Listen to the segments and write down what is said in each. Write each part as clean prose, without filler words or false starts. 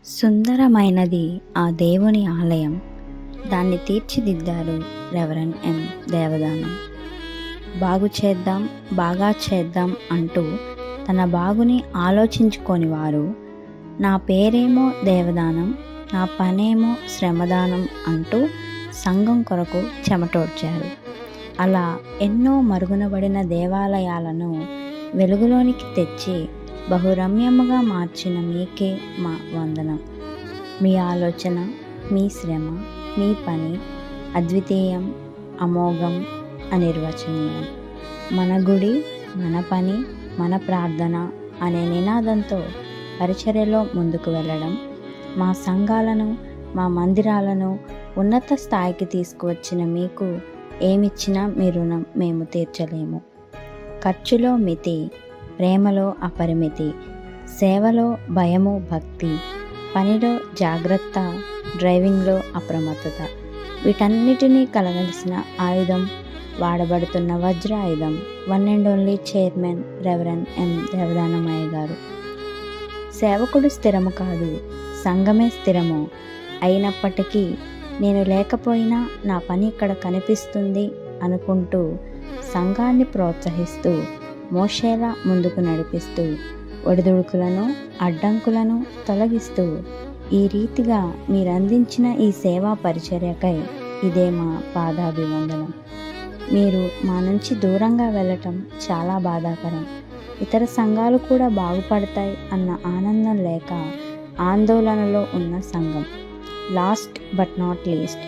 సుందరమైనది ఆ దేవుని ఆలయం. దాన్ని తీర్చిదిద్దారు రెవరెండ్ ఎం దేవదానం. బాగు చేద్దాం, బాగా చేద్దాం అంటూ తన బాగుని ఆలోచించుకొని వారు నా పేరేమో దేవదానం, నా పనేమో శ్రమదానం అంటూ సంఘం కొరకు చెమటోడ్చారు. అలా ఎన్నో మరుగునబడిన దేవాలయాలను వెలుగులోనికి తెచ్చి బహురమ్యముగా మార్చిన మీకే మా వందనం. మీ ఆలోచన, మీ శ్రమ, మీ పని అద్వితీయం, అమోఘం, అనిర్వచనీయం. మన గుడి, మన పని, మన ప్రార్థన అనే నినాదంతో పరిచర్యలో ముందుకు వెళ్ళడం, మా సంఘాలను, మా మందిరాలను ఉన్నత స్థాయికి తీసుకువచ్చిన మీకు ఏమిచ్చినా మీ రుణం మేము తీర్చలేము. ఖర్చులో మితి, ప్రేమలో అపరిమితి, సేవలో భయము భక్తి, పనిలో జాగ్రత్త, డ్రైవింగ్లో అప్రమత్తత, వీటన్నిటినీ కలగలిసిన ఆయుధం, వాడబడుతున్న వజ్రాయుధం, one and only chairman reverend M Devadanamayya గారు. సేవకుడు స్థిరము కాదు, సంఘమే స్థిరము. అయినప్పటికీ నేను లేకపోయినా నా పని ఇక్కడ కనిపిస్తుంది అనుకుంటూ సంఘాన్ని ప్రోత్సహిస్తూ మోషేలా ముందుకు నడిపిస్తూ ఒడిదుడుకులను అడ్డంకులను తొలగిస్తూ ఈ రీతిగా మీరందించిన ఈ సేవా పరిచర్యకై ఇదే మా పాదాభివందనం. మీరు మా నుంచి దూరంగా వెళ్ళటం చాలా బాధాకరం. ఇతర సంఘాలు కూడా బాగుపడతాయి అన్న ఆనందం లేక ఆందోళనలో ఉన్న సంఘం. లాస్ట్ బట్ నాట్ లీస్ట్,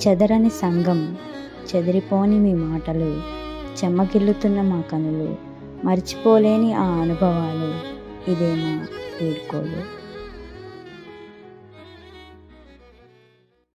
చెదరని సంఘం, చెదిరిపోని మీ మాటలు, చెమ్మగిల్లుతున్న మా కనులు, మర్చిపోలేని ఆ అనుభవాలు, ఇదే మా వీడ్కోలు.